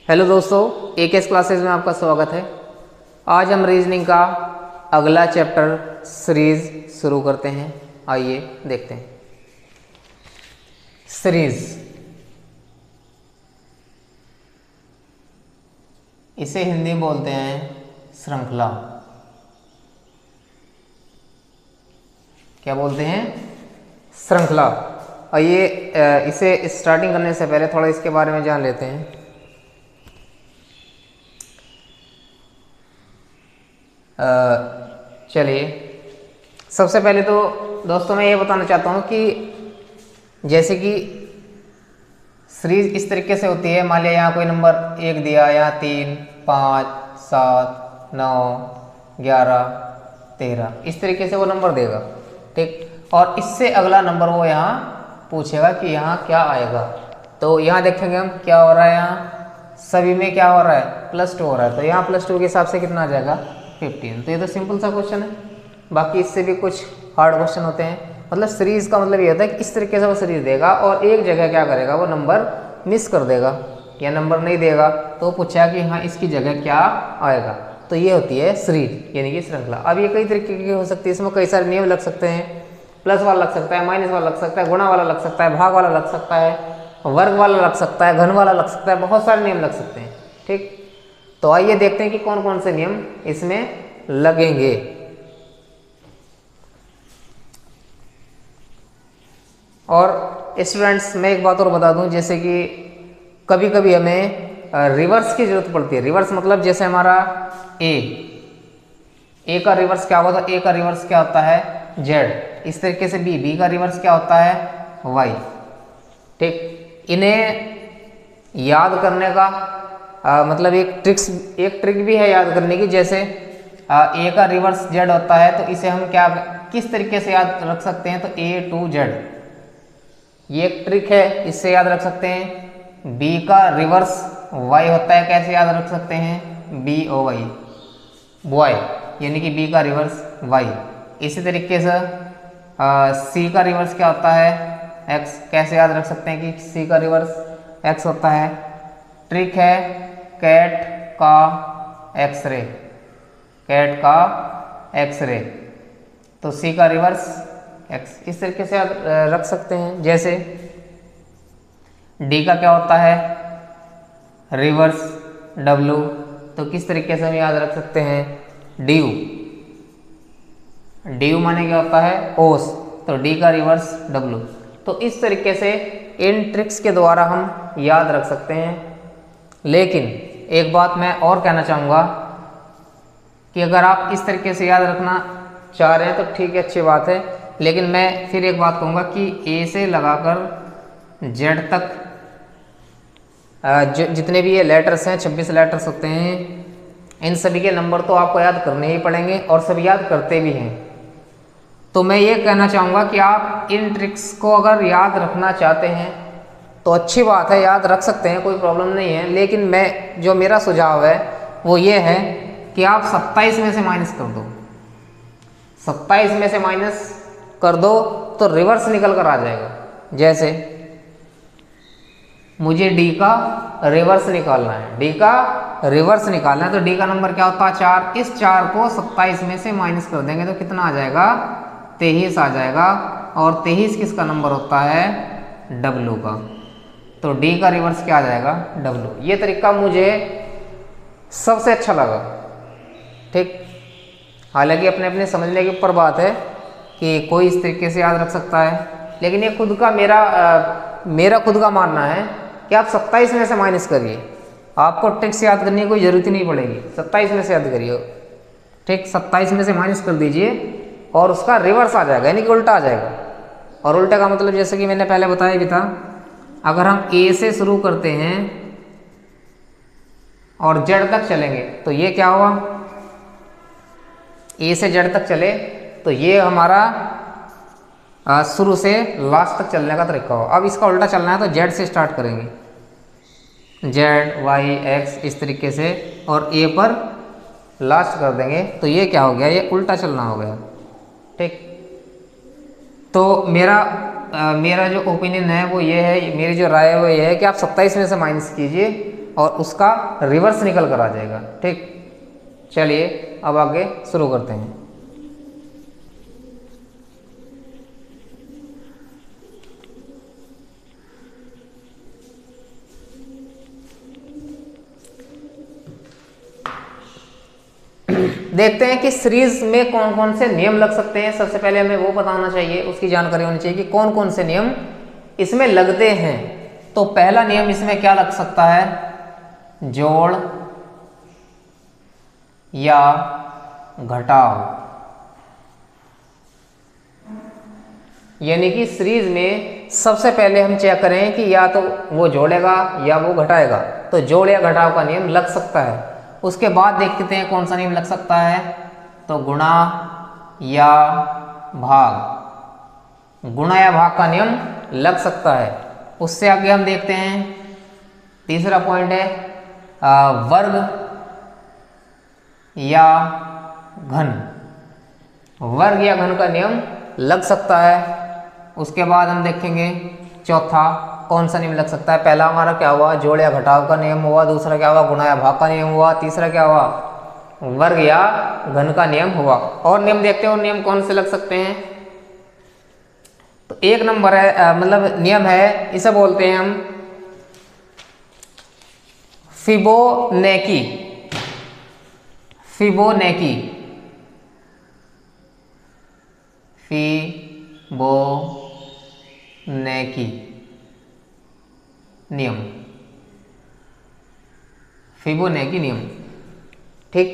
Hello दोस्तों, AKS classes में आपका स्वागत है। आज हम रीजनिंग का अगला चैप्टर सीरीज शुरू करते हैं। आइए देखते हैं। सीरीज, इसे हिंदी में बोलते हैं श्रृंखला। क्या बोलते हैं? श्रृंखला। आइए इसे स्टार्टिंग करने से पहले थोड़ा इसके बारे में जान लेते हैं। चलिए, सबसे पहले तो दोस्तों मैं ये बताना चाहता हूँ कि जैसे कि सीरीज इस तरीके से होती है। मान लिया यहाँ कोई नंबर 1 दिया, यहाँ 3, 5, 7, 9, 11, 13, इस तरीके से वो नंबर देगा, ठीक। और इससे अगला नंबर वो यहाँ पूछेगा कि यहाँ क्या आएगा। तो यहाँ देखेंगे हम क्या हो रहा है। यहाँ सभी में क्या हो रहा है? +2 हो रहा है। तो यहाँ +2 के हिसाब से कितना आ जाएगा? 15। तो ये तो सिंपल सा क्वेश्चन है। बाकी इससे भी कुछ हार्ड क्वेश्चन होते हैं। मतलब सीरीज का मतलब ये होता है कि इस तरीके से वो सीरीज देगा और एक जगह क्या करेगा, वो नंबर मिस कर देगा या नंबर नहीं देगा। तो पूछा कि हाँ इसकी जगह क्या आएगा। तो ये होती है सीरीज, यानी कि श्रृंखला। अब ये कई तरीके की हो सकती है, इसमें कई सारे नियम लग सकते हैं। प्लस वाला लग सकता है, माइनस वाला लग सकता है, गुणा वाला लग सकता है, भाग वाला लग सकता है, वर्ग वाला लग सकता है, घन वाला लग सकता है। बहुत सारे नियम लग सकते हैं, ठीक। तो आइए देखते हैं कि कौन कौन से नियम इसमें लगेंगे। और स्टूडेंट्स, मैं एक बात और बता दूं, जैसे कि कभी कभी हमें रिवर्स की जरूरत पड़ती है। रिवर्स मतलब जैसे हमारा ए का रिवर्स क्या होगा? तो ए का रिवर्स क्या होता है? जेड। इस तरीके से बी का रिवर्स क्या होता है? वाई, ठीक। इन्हें याद करने का मतलब एक ट्रिक भी है याद करने की। जैसे ए का रिवर्स जेड होता है, तो इसे हम क्या किस तरीके से याद रख सकते हैं? तो A to Z, ये एक ट्रिक है, इससे याद रख सकते हैं। बी का रिवर्स वाई होता है, कैसे याद रख सकते हैं? BOY, बॉय, यानी कि बी का रिवर्स वाई। इसी तरीके से सी का रिवर्स क्या होता है? X, कैसे याद रख सकते हैं कि सी का रिवर्स X होता है? ट्रिक है कैट का एक्सरे, कैट का एक्सरे। तो सी का रिवर्स एक्स, इस तरीके से याद रख सकते हैं। जैसे डी का क्या होता है? रिवर्स डब्लू, तो किस तरीके से हम याद रख सकते हैं? डी यू माने क्या होता है? ओस, तो डी का रिवर्स डब्लू। तो इस तरीके से इन ट्रिक्स के द्वारा हम याद रख सकते हैं। लेकिन एक बात मैं और कहना चाहूँगा कि अगर आप इस तरीके से याद रखना चाह रहे हैं तो ठीक है, अच्छी बात है। लेकिन मैं फिर एक बात कहूँगा कि ए से लगाकर जेड तक जितने भी ये लेटर्स हैं, 26 लेटर्स होते हैं, इन सभी के नंबर तो आपको याद करने ही पड़ेंगे और सब याद करते भी हैं। तो मैं ये कहना चाहूँगा कि आप इन ट्रिक्स को अगर याद रखना चाहते हैं तो अच्छी बात है, याद रख सकते हैं, कोई प्रॉब्लम नहीं है। लेकिन जो मेरा सुझाव है वो ये है कि आप 27 में से माइनस कर दो। 27 में से माइनस कर दो तो रिवर्स निकल कर आ जाएगा। जैसे मुझे डी का रिवर्स निकालना है, डी का रिवर्स निकालना है, तो डी का नंबर क्या होता है? 4। इस 4 को 27 में से माइनस कर देंगे तो कितना आ जाएगा? 23 आ जाएगा। और 23 किसका नंबर होता है? डब्लू का। तो डी का रिवर्स क्या आ जाएगा? डब्लू। ये तरीका मुझे सबसे अच्छा लगा, ठीक। हालांकि अपने अपने समझने के ऊपर बात है कि कोई इस तरीके से याद रख सकता है, लेकिन ये खुद का मेरा खुद का मानना है कि आप 27 में से माइनस करिए। आपको ट्रिक्स याद करने की कोई ज़रूरत ही नहीं पड़ेगी, 27 में से याद करिए, ठीक। 27 में से माइनस कर दीजिए और उसका रिवर्स आ जाएगा, यानी कि उल्टा आ जाएगा। और उल्टा का मतलब जैसे कि मैंने पहले बताया भी था, अगर हम ए से शुरू करते हैं और जेड तक चलेंगे तो ये क्या हुआ? ए से जेड तक चले तो ये हमारा शुरू से लास्ट तक चलने का तरीका हो। अब इसका उल्टा चलना है तो जेड से स्टार्ट करेंगे, जेड वाई एक्स इस तरीके से, और ए पर लास्ट कर देंगे तो ये क्या हो गया? ये उल्टा चलना हो गया, ठीक। तो मेरा जो ओपिनियन है वो ये है, मेरी जो राय है वो ये है कि आप 27 में से माइनस कीजिए और उसका रिवर्स निकल कर आ जाएगा। ठीक, चलिए अब आगे शुरू करते हैं। देखते हैं कि सीरीज में कौन कौन से नियम लग सकते हैं। सबसे पहले हमें वो बताना चाहिए, उसकी जानकारी होनी चाहिए कि कौन कौन से नियम इसमें लगते हैं। तो पहला नियम इसमें क्या लग सकता है, जोड़ या घटाव। यानी कि सीरीज में सबसे पहले हम चेक करें कि या तो वो जोड़ेगा या वो घटाएगा, तो जोड़ या घटाव का नियम लग सकता है। उसके बाद देखते हैं कौन सा नियम लग सकता है, तो गुणा या भाग। गुणा या भाग का नियम लग सकता है। उससे आगे हम देखते हैं तीसरा पॉइंट है वर्ग या घन। वर्ग या घन का नियम लग सकता है। उसके बाद हम देखेंगे चौथा कौन सा नियम लग सकता है। पहला हमारा क्या हुआ, जोड़ या घटाव का नियम हुआ। दूसरा क्या हुआ, गुणा या भाग का नियम हुआ। तीसरा क्या हुआ, वर्ग या घन का नियम हुआ। और नियम देखते हैं, और नियम कौन से लग सकते हैं। तो एक नंबर है मतलब नियम है, इसे बोलते हैं हम फिबोनेकी। फिबोनेकी, फिबोनेकी नियम, फिबोनेकी नियम। ठीक,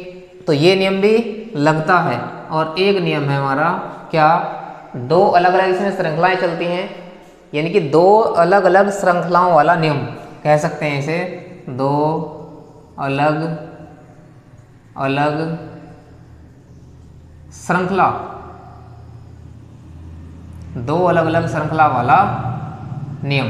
तो ये नियम भी लगता है। और एक नियम है हमारा क्या, दो अलग अलग इसमें श्रृंखलाएं चलती हैं, यानी कि दो अलग अलग श्रृंखलाओं वाला नियम कह सकते हैं इसे। दो अलग अलग श्रृंखला, दो अलग अलग श्रृंखला वाला नियम।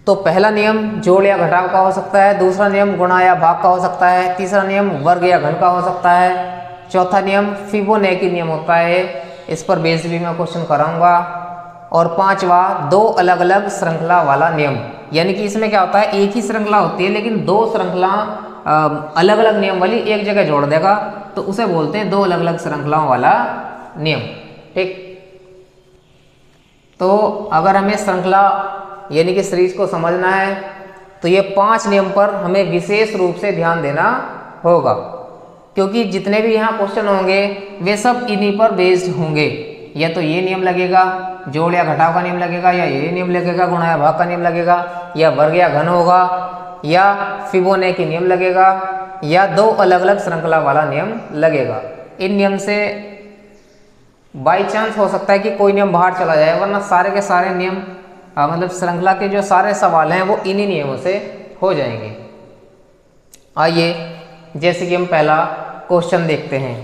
तो पहला नियम जोड़ या घटाव का हो सकता है। दूसरा नियम गुणा या भाग का हो सकता है। तीसरा नियम वर्ग या घन का हो सकता है। चौथा नियम फिबोनेकी नियम होता है। इस पर बेस भी मैं क्वेश्चन कराऊंगा। और पांचवा दो अलग अलग श्रृंखला वाला नियम, यानी कि इसमें क्या होता है, एक ही श्रृंखला होती है लेकिन दो श्रृंखला अलग अलग नियम वाली एक जगह जोड़ देगा, तो उसे बोलते हैं दो अलग अलग श्रृंखलाओं वाला नियम। ठीक, तो अगर हमें श्रृंखला यानी कि सीरीज को समझना है तो ये 5 नियम पर हमें विशेष रूप से ध्यान देना होगा, क्योंकि जितने भी यहाँ क्वेश्चन होंगे वे सब इन्हीं पर बेस्ड होंगे। या तो ये नियम लगेगा, जोड़ या घटाव का नियम लगेगा, या ये नियम लगेगा, गुणा या भाग का नियम लगेगा, या वर्ग या घन होगा, या फिबोनेकी नियम लगेगा, या दो अलग अलग श्रृंखला वाला नियम लगेगा। इन नियम से बाई चांस हो सकता है कि कोई नियम बाहर चला जाए, वरना सारे के सारे नियम मतलब श्रृंखला के जो सारे सवाल हैं वो इन्हीं नियमों से हो जाएंगे। आइए जैसे कि हम पहला क्वेश्चन देखते हैं।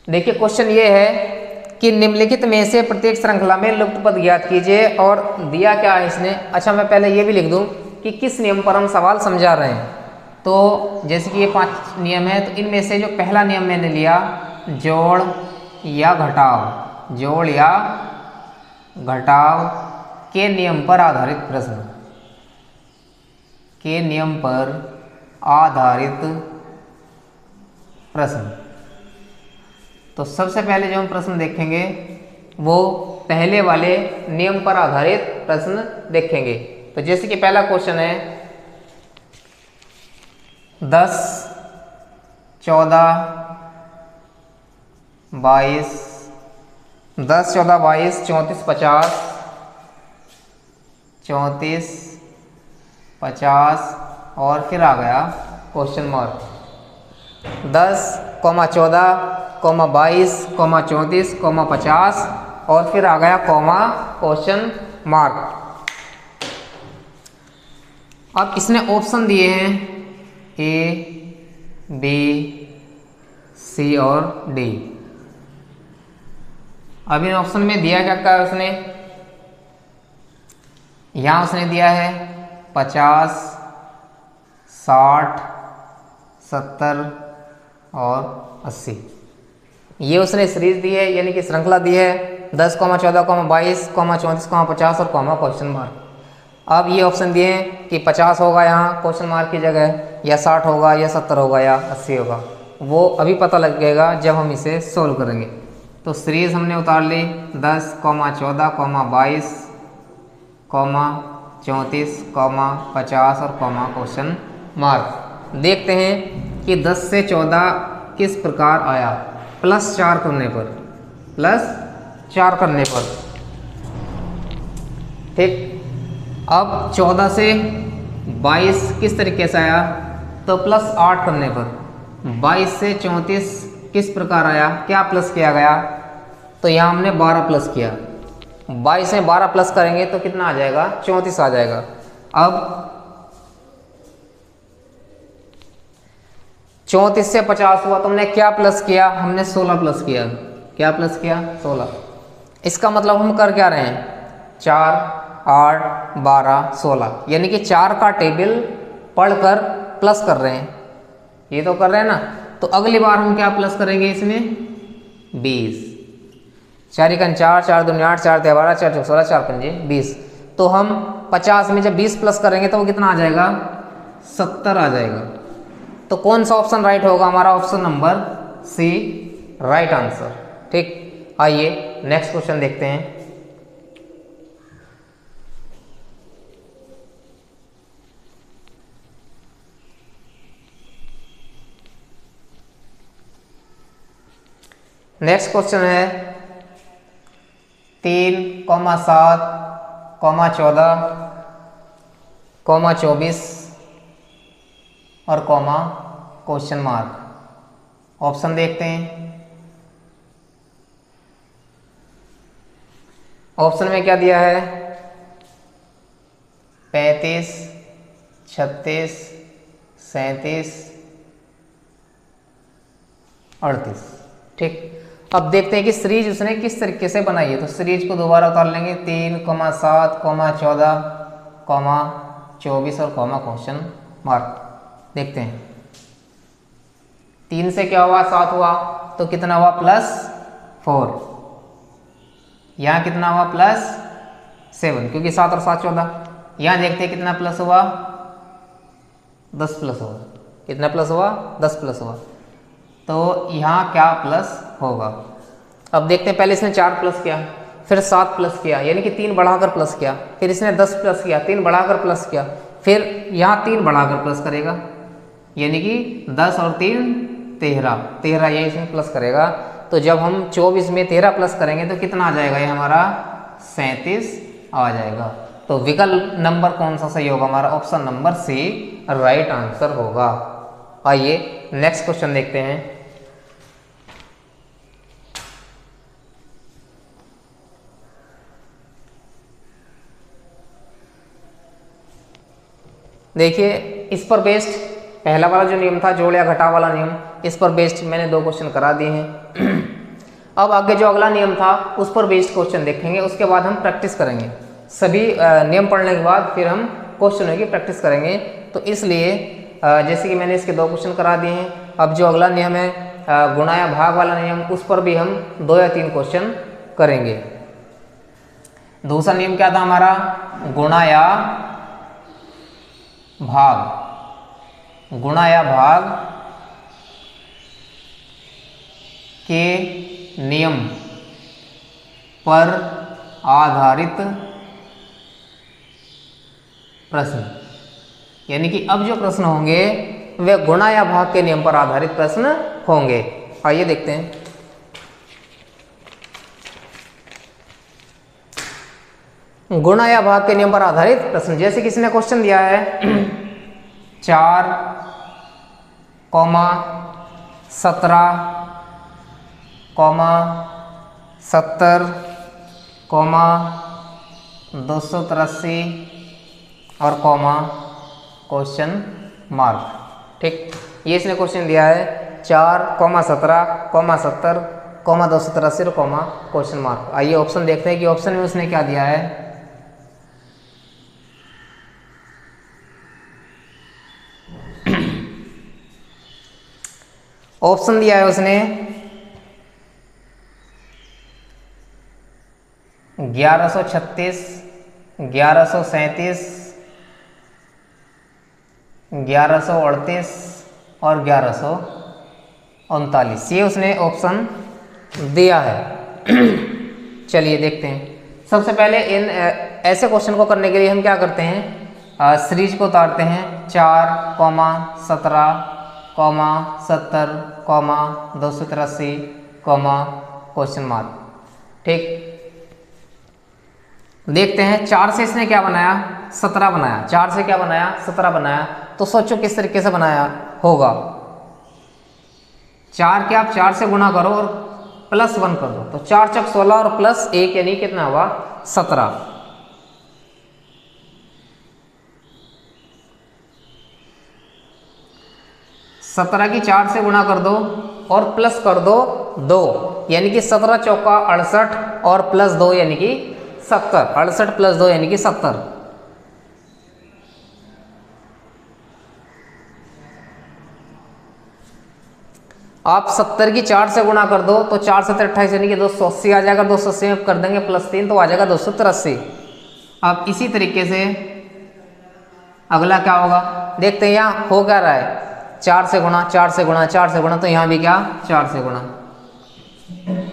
देखिए क्वेश्चन ये है कि निम्नलिखित में से प्रत्येक श्रृंखला में लुप्त पद ज्ञात कीजिए। और दिया क्या है इसने, अच्छा मैं पहले ये भी लिख दूं कि किस नियम पर हम सवाल समझा रहे हैं। तो जैसे कि ये 5 नियम है, तो इनमें से जो पहला नियम मैंने लिया जोड़ या घटाव, जोड़ या घटाव के नियम पर आधारित प्रश्न, के नियम पर आधारित प्रश्न। तो सबसे पहले जो हम प्रश्न देखेंगे वो पहले वाले नियम पर आधारित प्रश्न देखेंगे। तो जैसे कि पहला क्वेश्चन है 10, 14, 22, 10, 14, 22, 34, 50, 34, 50 और फिर आ गया क्वेश्चन मार्क। 10, 14, 22, 34, 50 और फिर आ गया कॉमा क्वेश्चन मार्क। अब इसने ऑप्शन दिए हैं ए, बी, सी और डी। अब इन ऑप्शन में दिया क्या क्या उसने, यहाँ उसने दिया है 50, 60, 70 और 80। ये उसने सीरीज दी है, यानी कि श्रृंखला दी है। 10, 14, 22, 34, 50 और क्वेश्चन मार्क। अब ये ऑप्शन दिए हैं कि 50 होगा यहाँ क्वेश्चन मार्क की जगह, या 60 होगा, या 70 होगा, या 80 होगा। वो अभी पता लगेगा जब हम इसे सोल्व करेंगे। तो सीरीज हमने उतार ली 10, 14, 22, 34, 50 और क्वेश्चन मार्क। देखते हैं कि 10 से 14 किस प्रकार आया। +4 करने पर, +4 करने पर, ठीक। अब 14 से 22 किस तरीके से आया, तो +8 करने पर। 22 से 34 किस प्रकार आया, क्या प्लस किया गया, तो यहाँ हमने 12 प्लस किया। 22 में 12 प्लस करेंगे तो कितना आ जाएगा, 34 आ जाएगा। अब 34 से 50 हुआ तो हमने क्या प्लस किया, हमने 16 प्लस किया। क्या प्लस किया, 16। इसका मतलब हम कर क्या रहे हैं, 4, 8, 12, 16, यानी कि 4 का टेबल पढ़कर प्लस कर रहे हैं। ये तो कर रहे हैं ना। तो अगली बार हम क्या प्लस करेंगे इसमें, 20। 4 × 4, 4 दूनी 8, 4 × 12, 4 × 16, 4 × 20। तो हम 50 में जब 20 प्लस करेंगे तो वो कितना आ जाएगा, 70 आ जाएगा। तो कौन सा ऑप्शन राइट होगा, हमारा option number C right answer, ठीक। आइए नेक्स्ट क्वेश्चन देखते हैं। नेक्स्ट क्वेश्चन है 3, 7, 14, 24 और क्वेश्चन मार्क। ऑप्शन देखते हैं। ऑप्शन में क्या दिया है, 35, 36, 37, 38, ठीक। अब देखते हैं कि सीरीज उसने किस तरीके से बनाई है। तो सीरीज को दोबारा उतार लेंगे, 3, 7, 14, 24 और क्वेश्चन मार्क। देखते हैं 3 से क्या हुआ, 7 हुआ, तो कितना हुआ, +4। यहाँ कितना हुआ, +7, क्योंकि 7 और 7 14। यहाँ देखते हैं कितना प्लस हुआ, 10 प्लस हुआ। कितना प्लस हुआ, 10 प्लस हुआ। तो यहाँ क्या प्लस होगा। अब देखते हैं, पहले इसने 4 प्लस किया, फिर 7 प्लस किया, यानी कि 3 बढ़ाकर प्लस किया, फिर इसने 10 प्लस किया, 3 बढ़ाकर प्लस किया, फिर यहाँ 3 बढ़ाकर प्लस करेगा, यानी कि 10 और 3 13 ये इसमें प्लस करेगा। तो जब हम 24 में 13 प्लस करेंगे तो कितना आ जाएगा, ये हमारा 37 आ जाएगा। तो विकल्प नंबर कौन सा सही होगा, हमारा option number C right answer होगा। आइए नेक्स्ट क्वेश्चन देखते हैं। देखिए इस पर बेस्ड पहला वाला जो नियम था, जोड़ या घटाव वाला नियम, इस पर बेस्ड मैंने 2 क्वेश्चन करा दिए हैं। अब आगे जो अगला नियम था उस पर बेस्ड क्वेश्चन देखेंगे, उसके बाद हम प्रैक्टिस करेंगे। सभी नियम पढ़ने के बाद फिर हम क्वेश्चनों की प्रैक्टिस करेंगे। तो इसलिए जैसे कि मैंने इसके 2 क्वेश्चन करा दिए हैं, अब जो अगला नियम है गुणा या भाग वाला नियम, उस पर भी हम 2 या 3 क्वेश्चन करेंगे। दूसरा नियम क्या था हमारा, गुणा या भाग। गुणा या भाग के नियम पर आधारित प्रश्न, यानी कि अब जो प्रश्न होंगे वे गुणा या भाग के नियम पर आधारित प्रश्न होंगे। आइए देखते हैं। गुणा या भाग के नियम पर आधारित प्रश्न, जैसे किसी ने क्वेश्चन दिया है 4, 17, 70, 283 और क्वेश्चन मार्क, ठीक। ये इसने क्वेश्चन दिया है 4, 17, 70, 283 और क्वेश्चन मार्क। आइए ऑप्शन देखते हैं कि ऑप्शन में उसने क्या दिया है। ऑप्शन दिया है उसने 1136, 1137, 1138 और 1139, ये उसने ऑप्शन दिया है। चलिए देखते हैं। सबसे पहले इन ऐसे क्वेश्चन को करने के लिए हम क्या करते हैं, सीरीज को उतारते हैं 4, 17, 70, 283, क्वेश्चन मार्क। ठीक, देखते हैं 4 से इसने क्या बनाया, 17 बनाया। 4 से क्या बनाया, 17 बनाया। तो सोचो किस तरीके से बनाया होगा। 4 के आप 4 से गुणा करो और +1 कर दो, तो 4 चौक 16 और +1 यानी कितना हुआ, 17। सत्रह की 4 से गुणा कर दो और प्लस कर दो 2, यानी कि 17 चौका 68 और +2 यानी कि 70। 68 + 2 यानी कि 70। आप 70 की 4 से गुणा कर दो तो 4 7 28 यानी कि 280 आ जाएगा। 280 में कर देंगे +3 तो आ जाएगा 283। अब इसी तरीके से अगला क्या होगा, देखते हैं यहाँ हो क्या रहा है। 4 से गुणा, 4 से गुणा, 4 से गुणा, तो यहाँ भी क्या 4 से गुणा,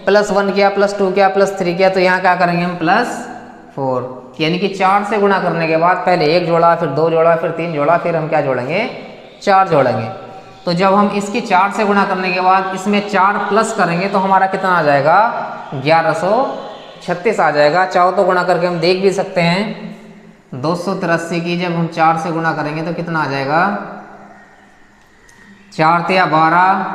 +1 किया, +2 किया, +3 किया, तो यहाँ क्या करेंगे हम +4, यानी कि 4 से गुणा करने के बाद पहले 1 जोड़ा, फिर 2 जोड़ा, फिर 3 जोड़ा, फिर हम क्या जोड़ेंगे, 4 जोड़ेंगे। तो जब हम इसकी 4 से गुणा करने के बाद इसमें 4 प्लस करेंगे तो हमारा कितना आ जाएगा, 1136 आ जाएगा। चाहो तो गुणा करके हम देख भी सकते हैं। 283 की जब हम 4 से गुणा करेंगे तो कितना आ जाएगा, 4 × 12,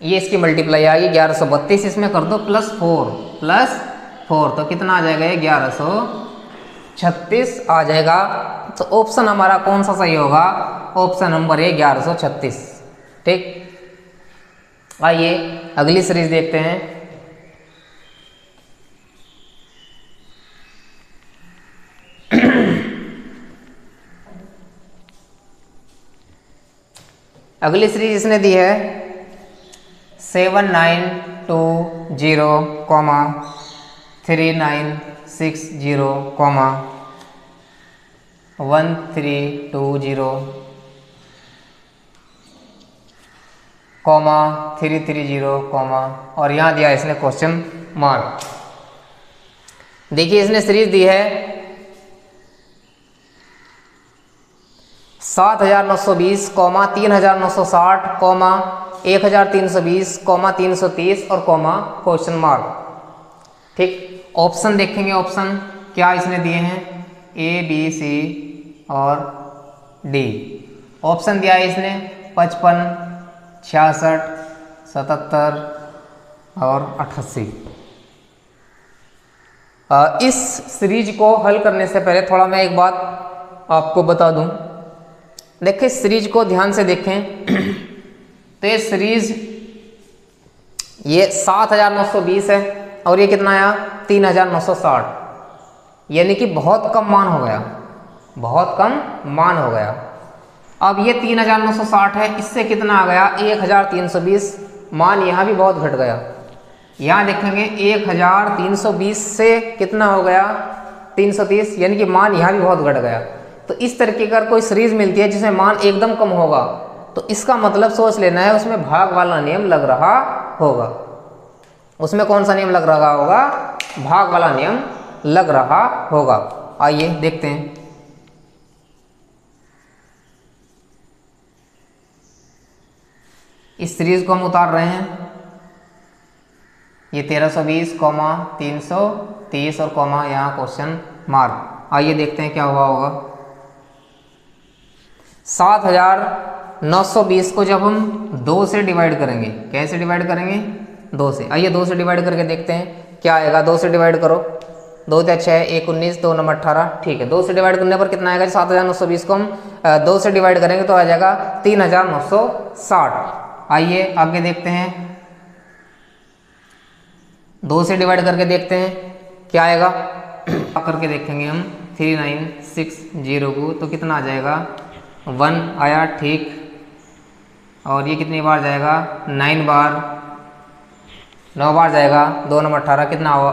ये इसकी मल्टीप्लाई आ गई 1132। इसमें कर दो +4 तो कितना आ जाएगा, ये 1136 आ जाएगा। तो ऑप्शन हमारा कौन सा सही होगा, ऑप्शन नंबर ए 1136। ठीक, आइए अगली सीरीज देखते हैं। अगली सीरीज इसने दी है 7920, 3960, 1320, 330, और यहाँ दिया इसने क्वेश्चन मार्क। देखिए इसने सीरीज दी है 7920, 3960, 1320, 330 और क्वेश्चन मार्क। ठीक, ऑप्शन देखेंगे, ऑप्शन क्या इसने दिए हैं, A, B, C और D। ऑप्शन दिया है इसने 55, 66, 77 और 88। इस सीरीज को हल करने से पहले थोड़ा मैं एक बात आपको बता दूं। देखिए सीरीज को ध्यान से देखें तो ये सीरीज ये 7920 है और ये कितना आया 3960, यानी कि बहुत कम मान हो गया, बहुत कम मान हो गया। अब ये 3960 है, इससे कितना आ गया 1320, मान यहाँ भी बहुत घट गया। यहाँ देखेंगे 1320 से कितना हो गया 330, यानी कि मान यहाँ भी बहुत घट गया। तो इस तरीके का कोई सीरीज मिलती है जिसमें मान एकदम कम होगा तो इसका मतलब सोच लेना है उसमें भाग वाला नियम लग रहा होगा। उसमें कौन सा नियम लग रहा होगा, भाग वाला नियम लग रहा होगा। आइए देखते हैं। इस सीरीज को हम उतार रहे हैं, ये 1320, 330 और यहाँ क्वेश्चन मार्क। आइए देखते हैं क्या हुआ होगा। 7920 को जब हम 2 से डिवाइड करेंगे, कैसे डिवाइड करेंगे 2 से। आइए 2 से डिवाइड करके देखते हैं क्या आएगा। 2 से डिवाइड करो, 2 × 6 = 1, 19, 2 × 9 = 18। ठीक है, 2 से डिवाइड करने पर कितना आएगा, 7920 को हम 2 से डिवाइड करेंगे तो आ जाएगा 3960। आइए आगे देखते हैं, 2 से डिवाइड करके देखते हैं क्या आएगा। करके देखेंगे हम 3960 को तो कितना आ जाएगा 1 आया। ठीक, और ये कितनी बार जाएगा 9 बार, 9 बार जाएगा, 2 नंबर 18 कितना हुआ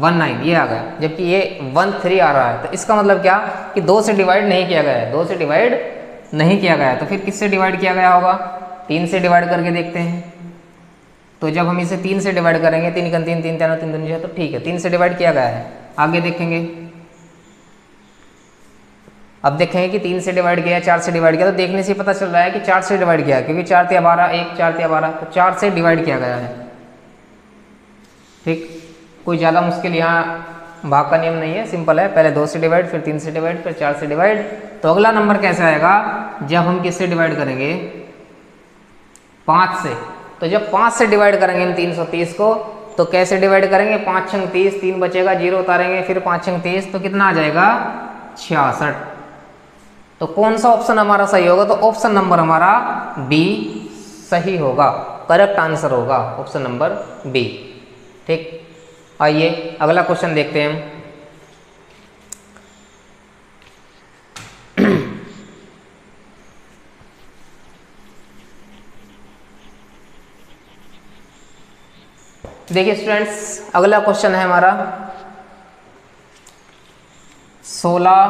19 ये आ गया, जबकि ये 13 आ रहा है। तो इसका मतलब क्या कि 2 से डिवाइड नहीं किया गया है, 2 से डिवाइड नहीं किया गया है। तो फिर किससे डिवाइड किया गया होगा, 3 से डिवाइड करके देखते हैं। तो जब हम इसे 3 से डिवाइड करेंगे, 3 3 3 3 3 3 6, तो ठीक है 3 से डिवाइड किया गया है। आगे देखेंगे, अब देखेंगे कि 3 से डिवाइड किया, 4 से डिवाइड किया, तो देखने से पता चल रहा है कि 4 से डिवाइड किया है, क्योंकि 4 तिया 12, 1 4 तिया 12, तो 4 से डिवाइड किया गया है। ठीक, कोई ज़्यादा मुश्किल यहाँ भाग का नियम नहीं है, सिंपल है। पहले 2 से डिवाइड, फिर 3 से डिवाइड, फिर 4 से डिवाइड। तो अगला नंबर कैसे आएगा, जब हम किससे डिवाइड करेंगे, 5 से। तो जब 5 से डिवाइड करेंगे हम 330 को, तो कैसे डिवाइड करेंगे, 5 छंग 30, 3 बचेगा, 0 उतारेंगे, फिर 5 छंग 30, तो कितना आ जाएगा 66। तो कौन सा ऑप्शन हमारा सही होगा, तो ऑप्शन नंबर हमारा बी सही होगा, करेक्ट आंसर होगा ऑप्शन नंबर बी। ठीक, आइए अगला क्वेश्चन देखते हैं हम। देखिए स्टूडेंट्स, अगला क्वेश्चन है हमारा 16,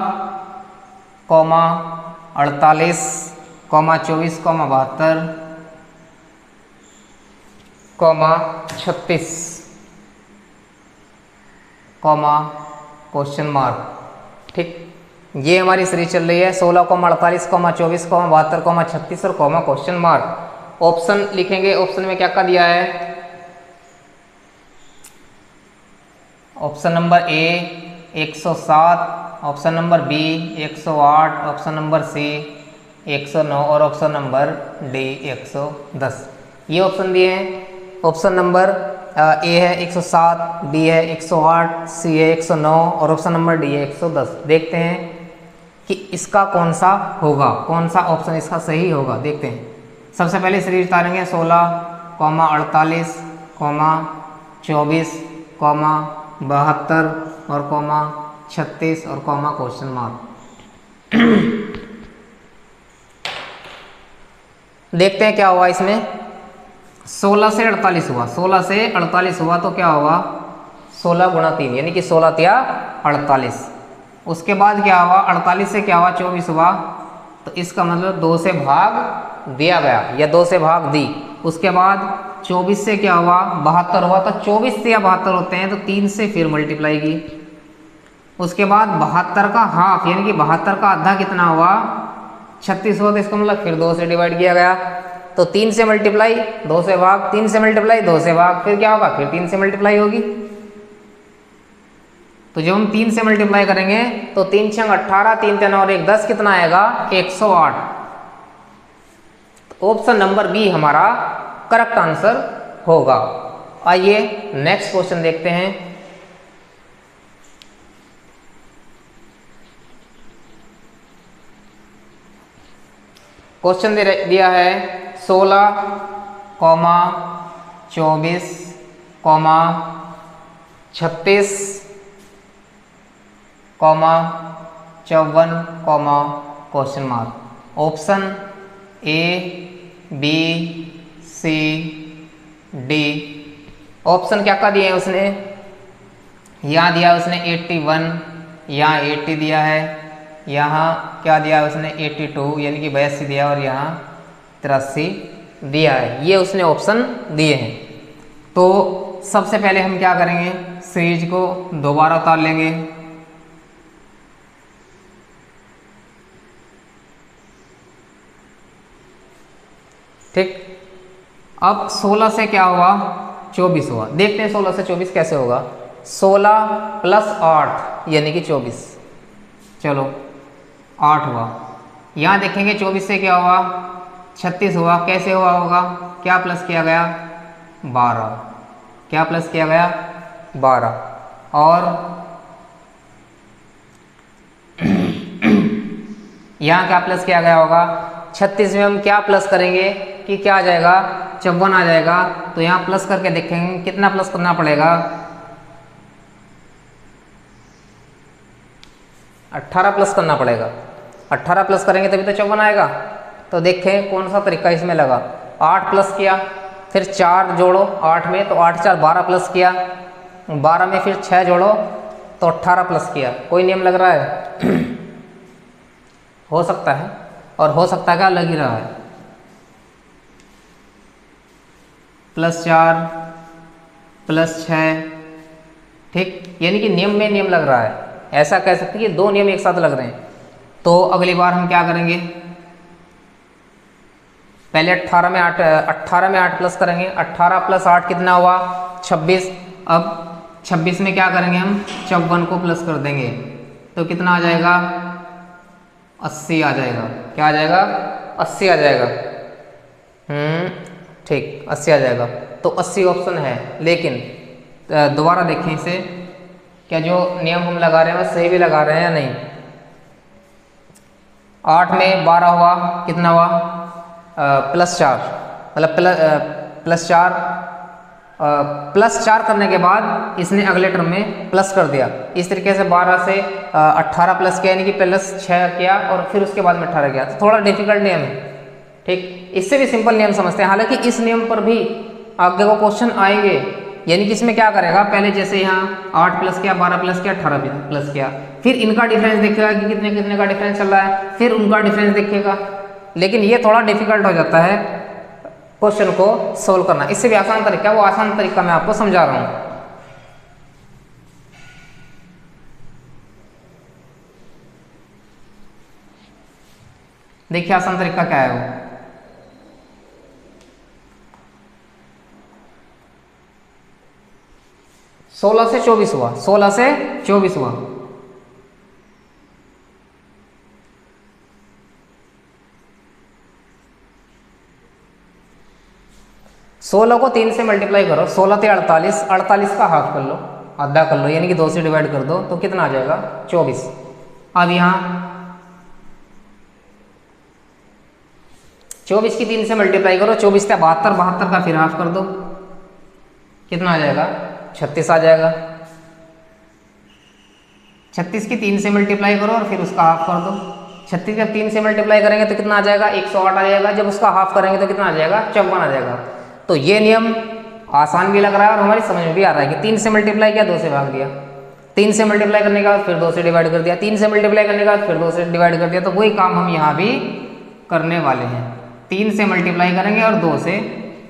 48, 24, 72, 36, क्वेश्चन मार्क। ठीक, ये हमारी सीरीज चल रही है 16, 48, 24, 72, 36 और क्वेश्चन मार्क। ऑप्शन लिखेंगे, ऑप्शन में क्या क्या दिया है, option number A 107, option number B 108, option number C 109 और ऑप्शन नंबर डी 110। ये ऑप्शन दिए हैं। ऑप्शन नंबर ए है 107, बी है 108, सी है 109 और ऑप्शन नंबर डी है 110। देखते हैं कि इसका कौन सा होगा, कौन सा ऑप्शन इसका सही होगा, देखते हैं। सबसे पहले सीरीज उतारेंगे 16, 48, 24, 72 और 36 और क्वेश्चन मार्क। देखते हैं क्या हुआ इसमें। 16 से 48 हुआ, 16 से 48 हुआ तो क्या होगा, 16 गुणा 3 यानी कि 16 तिया 48। उसके बाद क्या हुआ, 48 से क्या हुआ 24 हुआ, तो इसका मतलब 2 से भाग दिया गया या 2 से भाग दी। उसके बाद 24 से क्या हुआ 72 हुआ, तो 24 से या 72 होते हैं तो 3 से फिर मल्टीप्लाई की। उसके बाद 72 का हाफ यानी कि 72 का आधा कितना हुआ 36 हुआ, तो इसका मतलब फिर 2 से डिवाइड किया गया। तो 3 से मल्टीप्लाई 2 से भाग, 3 से मल्टीप्लाई 2 से भाग, फिर क्या होगा, फिर 3 से मल्टीप्लाई होगी। तो जब हम 3 से मल्टीप्लाई करेंगे तो 3 छंग 18, 3 3 और 1 10, कितना आएगा 108। ऑप्शन नंबर बी हमारा करेक्ट आंसर होगा। आइए नेक्स्ट क्वेश्चन देखते हैं। क्वेश्चन दिया है 16, 24, 36, 54, question mark. Option A, B, C, D. Option क्या क्या दिए हैं उसने, यहाँ दिया उसने 81, यहाँ 80 दिया है, यहाँ क्या दिया उसने 82 यानी कि 82 दिया, और यहाँ 83 दिया है। ये उसने ऑप्शन दिए हैं। तो सबसे पहले हम क्या करेंगे, सीरीज को दोबारा उतार लेंगे। ठीक, अब 16 से क्या हुआ 24 हुआ, देखते हैं 16 से 24 कैसे होगा। 16 प्लस 8 यानी कि 24, चलो 8 हुआ। यहाँ देखेंगे 24 से क्या हुआ 36 हुआ, कैसे हुआ होगा, क्या प्लस किया गया 12, क्या प्लस किया गया 12, और यहाँ क्या प्लस किया गया होगा 36 में हम क्या प्लस करेंगे कि क्या आ जाएगा 54 आ जाएगा। तो यहाँ प्लस करके देखेंगे कितना प्लस करना पड़ेगा 18 प्लस करना पड़ेगा। 18 प्लस करेंगे तभी तो 54 आएगा। तो देखें कौन सा तरीका इसमें लगा। 8 प्लस किया फिर 4 जोड़ो 8 में, तो 8 4 12 प्लस किया, 12 में फिर 6 जोड़ो तो 18 प्लस किया। कोई नियम लग रहा है? हो सकता है, और हो सकता है क्या, लग ही रहा है। +4 +6, ठीक, यानी कि नियम में नियम लग रहा है। ऐसा कह सकते हैं कि 2 नियम एक साथ लग रहे हैं। तो अगली बार हम क्या करेंगे, पहले 18 में 8 प्लस करेंगे। 18 + 8 कितना हुआ, 26। अब 26 में क्या करेंगे हम, 54 को प्लस कर देंगे, तो कितना आ जाएगा, 80 आ जाएगा। क्या आ जाएगा, 80 आ जाएगा। ठीक, 80 आ जाएगा। तो 80 ऑप्शन है। लेकिन दोबारा देखें इसे, क्या जो नियम हम लगा रहे हैं वो सही भी लगा रहे हैं या नहीं। 8 में 12 हुआ, कितना हुआ, +4, मतलब +4 करने के बाद इसने अगले टर्म में प्लस कर दिया। इस तरीके से 12 से 18 प्लस किया, यानी कि +6 किया और फिर उसके बाद में 18 किया। तो थोड़ा डिफिकल्ट नियम है, ठीक। इससे भी सिंपल नियम समझते हैं। हालांकि इस नियम पर भी आगे को क्वेश्चन आएंगे, यानी कि इसमें क्या करेगा, पहले जैसे यहाँ 8 प्लस किया, 12 प्लस किया, 18 प्लस किया, फिर इनका डिफरेंस देखेगा कि कितने कितने का डिफरेंस चल रहा है, फिर उनका डिफरेंस देखेगा। लेकिन ये थोड़ा डिफिकल्ट हो जाता है क्वेश्चन को सोल्व करना। इससे भी आसान तरीका, वो आसान तरीका मैं आपको समझा रहा हूं। देखिए आसान तरीका क्या है वो। 16 से 24 हुआ, 16 से 24 हुआ। सोलह को 3 से मल्टीप्लाई करो, 16 × 48, 48 का हाफ कर लो, आधा कर लो, यानी कि 2 से डिवाइड कर दो, तो कितना आ जाएगा, 24। अब यहाँ 24 की 3 से मल्टीप्लाई करो, 24 का 72, 72 का फिर हाफ कर दो, कितना आ जाएगा, 36 आ जाएगा। 36 की 3 से मल्टीप्लाई करो और फिर उसका हाफ कर दो। 36 का 3 से मल्टीप्लाई करेंगे तो कितना आ जाएगा, 108 आ जाएगा। जब उसका हाफ करेंगे तो कितना आ जाएगा, 54 आ जाएगा। तो ये नियम आसान भी लग रहा है और हमारी समझ में भी आ रहा है कि 3 से मल्टीप्लाई किया, 2 से भाग दिया, 3 से मल्टीप्लाई करने के बाद फिर 2 से डिवाइड कर दिया, 3 से मल्टीप्लाई करने के बाद फिर 2 से डिवाइड कर दिया। तो वही काम हम यहाँ भी करने वाले हैं। 3 से मल्टीप्लाई करेंगे और 2 से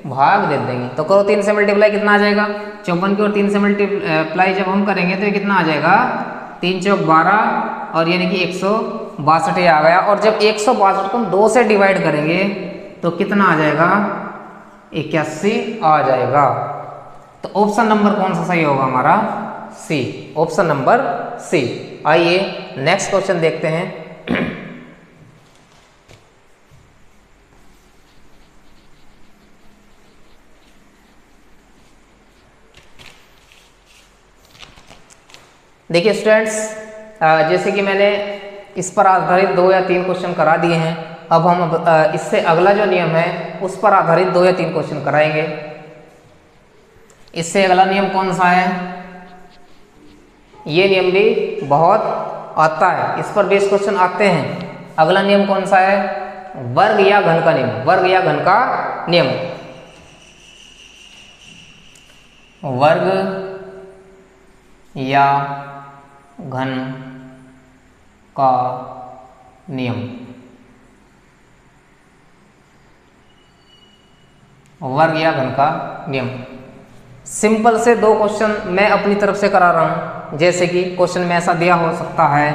भाग दे देंगे। तो करो 3 से मल्टीप्लाई, कितना आ जाएगा, 54 की, और 3 से मल्टीप्लाई जब हम करेंगे तो ये कितना आ जाएगा, 3 चौक 12, और यानी कि 162 आ गया। और जब 162 को हम 2 से डिवाइड करेंगे तो कितना आ जाएगा, 81 आ जाएगा। तो ऑप्शन नंबर कौन सा सही होगा हमारा, सी, ऑप्शन नंबर सी। आइए नेक्स्ट क्वेश्चन देखते हैं। देखिए स्टूडेंट्स, जैसे कि मैंने इस पर आधारित 2 या 3 क्वेश्चन करा दिए हैं। अब हम इससे अगला जो नियम है उस पर आधारित 2 या 3 क्वेश्चन कराएंगे। इससे अगला नियम कौन सा है, ये नियम भी बहुत आता है, इस पर बेस क्वेश्चन आते हैं। अगला नियम कौन सा है, वर्ग या घन का नियम, वर्ग या घन का नियम। वर्ग या घन का नियम, वर्ग या घन का नियम। सिंपल से 2 क्वेश्चन मैं अपनी तरफ से करा रहा हूं। जैसे कि क्वेश्चन में ऐसा दिया हो सकता है,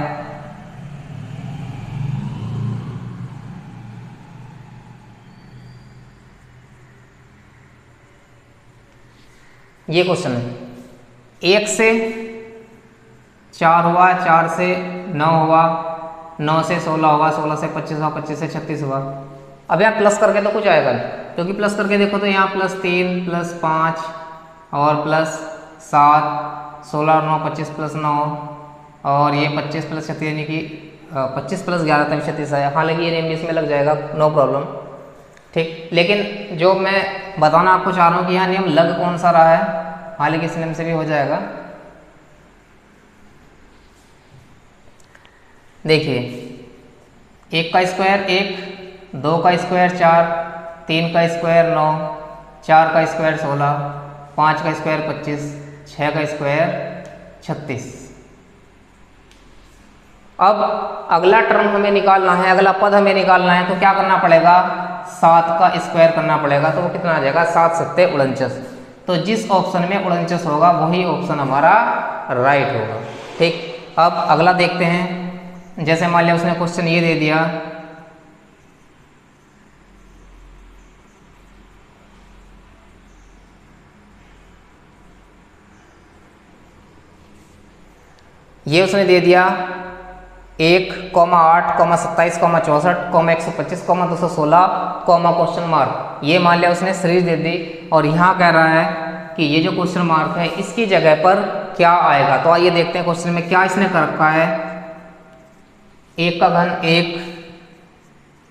ये क्वेश्चन है, 1 से 4 हुआ, 4 से 9 हुआ, 9 से 16 हुआ, 16 से 25 हुआ, 25 से 36 हुआ। अब यहाँ प्लस करके तो कुछ आएगा नहीं, क्योंकि प्लस करके देखो तो यहाँ +3 +5 और +7, 16 और 9 25 + 9, और ये 25 + 36, यानी कि 25 + 11 तक 36 आया। हालांकि ये नियम भी इसमें लग जाएगा, नो प्रॉब्लम, ठीक। लेकिन जो मैं बताना आपको चाह रहा हूँ कि यहाँ नियम लग कौन सा रहा है, हालांकि इस नियम से भी हो जाएगा। देखिए, 1 का स्क्वायर 1, 2 का स्क्वायर 4, 3 का स्क्वायर 9, 4 का स्क्वायर 16, 5 का स्क्वायर 25, 6 का स्क्वायर 36। अब अगला टर्म हमें निकालना है, अगला पद हमें निकालना है, तो क्या करना पड़ेगा, 7 का स्क्वायर करना पड़ेगा। तो वो कितना आ जाएगा, 7 सत्ते 49। तो जिस ऑप्शन में 49 होगा वही ऑप्शन हमारा राइट होगा। ठीक, अब अगला देखते हैं। जैसे मान लिया उसने क्वेश्चन ये दे दिया, ये उसने दे दिया 1, 8, 27, 64, 125, 216, क्वेश्चन मार्क। ये मान लिया उसने सीरीज दे दी और यहाँ कह रहा है कि ये जो क्वेश्चन मार्क है इसकी जगह पर क्या आएगा। तो आइए देखते हैं क्वेश्चन में क्या इसने कर रखा है। 1 का घन 1,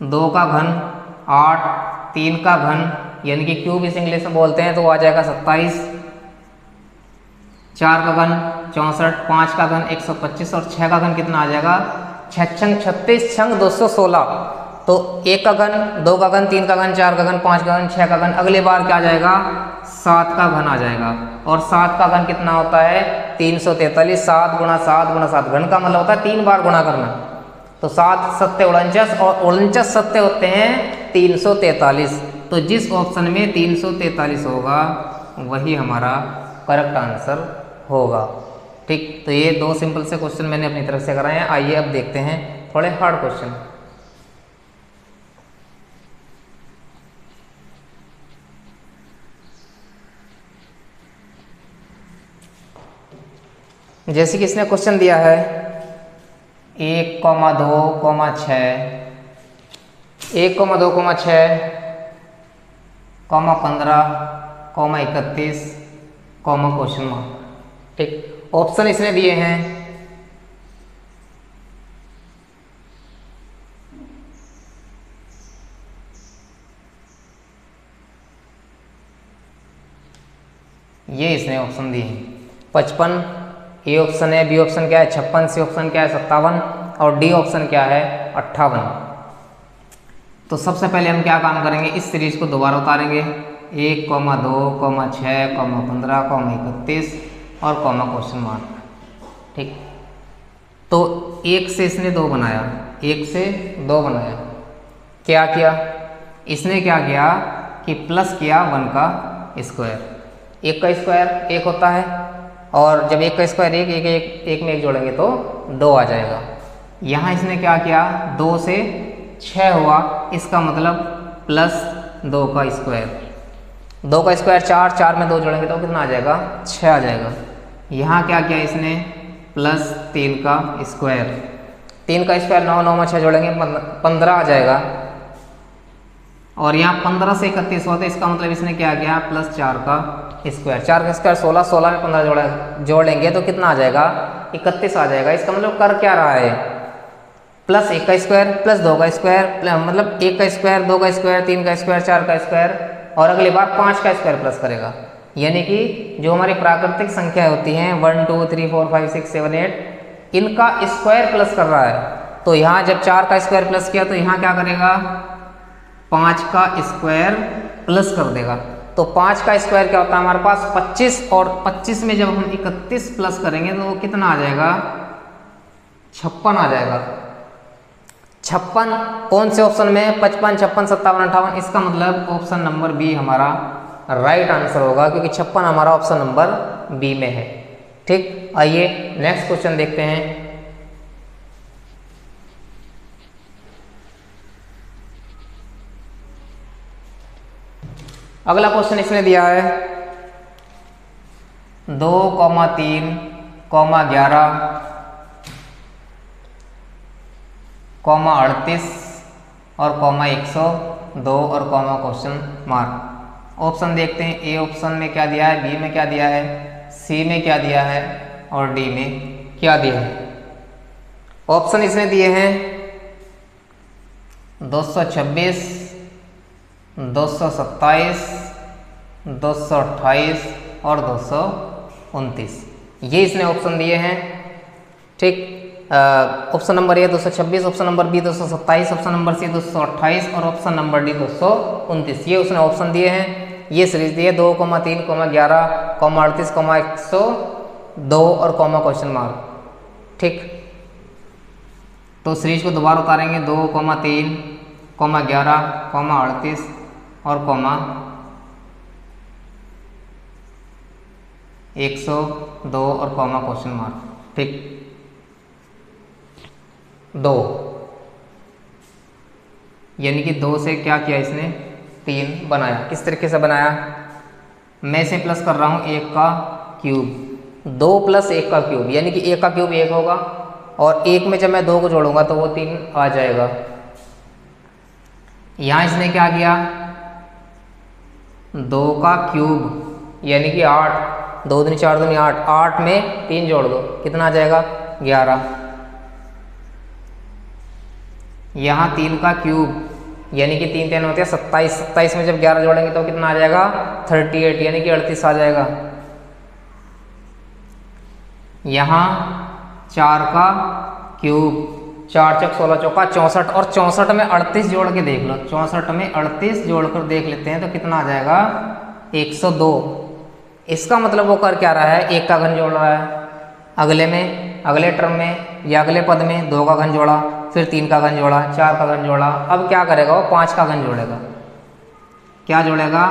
2 का घन 8, 3 का घन यानी कि क्यूब इस इंग्लिश में बोलते हैं, तो आ जाएगा 27, 4 का घन 64, 5 का घन 125 और 6 का घन कितना आ जाएगा, 6 छंग 36, छंग 216। तो 1 का घन, 2 का घन, 3 का घन, 4 का घन, 5 का घन, 6 का घन, अगली बार क्या आ जाएगा, 7 का घन आ जाएगा। और 7 का घन कितना होता है, 343। 7 गुणा 7 गुणा 7, घन का मतलब होता है 3 बार गुणा करना। तो 7 सत्ते 49 और 49 सत्ते होते हैं 343। तो जिस ऑप्शन में 343 होगा वही हमारा करेक्ट आंसर होगा। ठीक, तो ये 2 सिंपल से क्वेश्चन मैंने अपनी तरफ से कराए हैं। आइए अब देखते हैं थोड़े हार्ड क्वेश्चन। जैसे कि इसने क्वेश्चन दिया है 1, 2, 6, 1, 2, 6, 15, 31, क्वेश्चन मार्क। ठीक, ऑप्शन इसने दिए हैं ये इसने ऑप्शन दिए हैं 55, ए ऑप्शन है, बी ऑप्शन क्या है 56, सी ऑप्शन क्या है 57 और डी ऑप्शन क्या है 58। तो सबसे पहले हम क्या काम करेंगे, इस सीरीज को दोबारा उतारेंगे। 1, 2, 6, 15, 31 और क्वेश्चन मार्क। ठीक, तो 1 से इसने 2 बनाया, 1 से 2 बनाया। क्या किया इसने, क्या किया कि प्लस किया 1 का स्क्वायर। 1 का स्क्वायर 1 होता है और जब 1 का स्क्वायर 1 में 1 जोड़ेंगे तो 2 आ जाएगा। यहाँ इसने क्या किया, 2 से 6 हुआ, इसका मतलब प्लस 2 का स्क्वायर। 2 का स्क्वायर 4, 4 में 2 जोड़ेंगे तो कितना आ जाएगा, 6 आ जाएगा। यहाँ क्या किया इसने, प्लस 3 का स्क्वायर। 3 का स्क्वायर 9, 9 में 6 जोड़ेंगे 15 आ जाएगा। और यहाँ 15 से 31 हुआ, तो इसका मतलब इसने क्या किया, प्लस 4 का स्क्वायर। 4 का स्क्वायर 16, 16 में 15 जोड़ेंगे तो कितना आ जाएगा, 31 आ जाएगा। इसका मतलब कर क्या रहा है, प्लस 1 का स्क्वायर प्लस 2 का स्क्वायर, मतलब 1 का स्क्वायर, 2 का स्क्वायर, 3 का स्क्वायर, 4 का स्क्वायर और अगली बार 5 का स्क्वायर प्लस करेगा। यानी कि जो हमारी प्राकृतिक संख्या होती हैं 1, 2, 3, 4, 5, 6, 7, 8, इनका स्क्वायर प्लस कर रहा है। तो यहाँ जब 4 का स्क्वायर प्लस किया तो यहाँ क्या करेगा, 5 का स्क्वायर प्लस कर देगा। तो 5 का स्क्वायर क्या होता है हमारे पास 25 और 25 में जब हम 31 प्लस करेंगे तो वो कितना आ जाएगा, 56 आ जाएगा। 56 कौन से ऑप्शन में, 55, 56, 57, 58। इसका मतलब ऑप्शन नंबर बी हमारा राइट आंसर होगा, क्योंकि 56 हमारा ऑप्शन नंबर बी में है। ठीक, आइए नेक्स्ट क्वेश्चन देखते हैं। अगला क्वेश्चन इसने दिया है 2, 3, 11, 38 और 102 और क्वेश्चन मार्क। ऑप्शन देखते हैं, ए ऑप्शन में क्या दिया है, बी में क्या दिया है, सी में क्या दिया है और डी में क्या दिया है। ऑप्शन इसने दिए हैं 226, 227, 228 और 229, ये इसने ऑप्शन दिए हैं। ठीक, option number A 226, option number B 227, option number C 228 और ऑप्शन नंबर डी 229, ये उसने ऑप्शन दिए हैं। ये सीरीज दी है 2,3, 11, 38, 102 और क्वेश्चन मार्क। ठीक, तो सीरीज को दोबारा उतारेंगे 2,3, 11, 38 और 102 और क्वेश्चन मार्क। ठीक, 2 यानी कि 2 से क्या किया इसने 3 बनाया। किस तरीके से बनाया, मैं इसे प्लस कर रहा हूँ 1 का क्यूब, 2 + 1 का क्यूब यानी कि 1 का क्यूब 1 होगा और 1 में जब मैं 2 को जोड़ूंगा तो वो 3 आ जाएगा। यहाँ इसने क्या किया 2 का क्यूब यानी कि 8, 2 दूनी 4 दूनी 8, 8 में 3 जोड़ दो कितना आ जाएगा 11। यहाँ 3 का क्यूब यानी कि 3 3 होते हैं 27, 27 में जब 11 जोड़ेंगे तो कितना आ जाएगा 38 यानी कि 38 आ जाएगा। यहाँ 4 का क्यूब, 4 × 16 = 64 और 64 में 38 जोड़ के देख लो, 64 में 38 जोड़कर देख लेते हैं तो कितना आ जाएगा 102। इसका मतलब वो कर क्या रहा है 1 का घन जोड़ रहा है, अगले टर्म में या अगले पद में 2 का घन जोड़ा, फिर 3 का घन जोड़ा, 4 का घन जोड़ा, अब क्या करेगा वो 5 का घन जोड़ेगा। क्या जोड़ेगा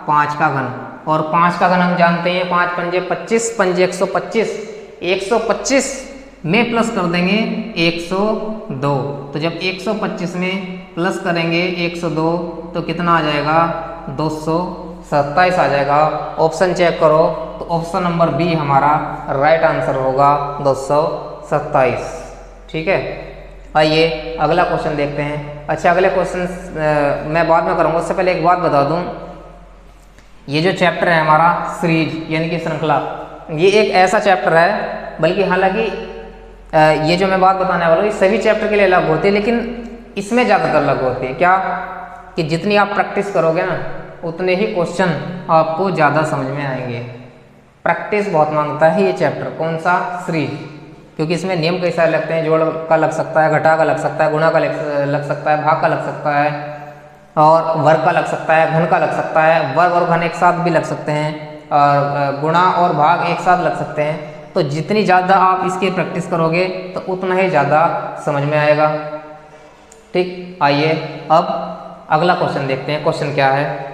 5 का घन, और 5 का घन हम जानते हैं 5 पंजे 25, पंजे 125, 125 में प्लस कर देंगे 102। तो जब 125 में प्लस करेंगे 102 तो कितना आ जाएगा 227 आ जाएगा। ऑप्शन चेक करो तो ऑप्शन नंबर बी हमारा राइट आंसर होगा 227। ठीक है, आइए अगला क्वेश्चन देखते हैं। अच्छा, अगले क्वेश्चन मैं बाद में करूँगा, उससे पहले एक बात बता दूं, ये जो चैप्टर है हमारा सीरीज यानी कि श्रृंखला, ये एक ऐसा चैप्टर है, बल्कि हालांकि ये जो मैं बात बताने वाला हूँ ये सभी चैप्टर के लिए लागू होती है, लेकिन इसमें ज़्यादातर लागू होती है। क्या कि जितनी आप प्रैक्टिस करोगे ना उतने ही क्वेश्चन आपको ज़्यादा समझ में आएंगे। प्रैक्टिस बहुत मांगता है ये चैप्टर। कौन सा सीरीज, क्योंकि इसमें नियम कई सारे लगते हैं, जोड़ का लग सकता है, घटा का लग सकता है, गुणा का लग सकता है, भाग का लग सकता है, और वर्ग का लग सकता है, घन का लग सकता है, वर्ग और घन एक साथ भी लग सकते हैं, और गुणा और भाग एक साथ लग सकते हैं। तो जितनी ज़्यादा आप इसकी प्रैक्टिस करोगे तो उतना ही ज़्यादा समझ में आएगा। ठीक, आइए अब अगला क्वेश्चन देखते हैं। क्वेश्चन क्या है,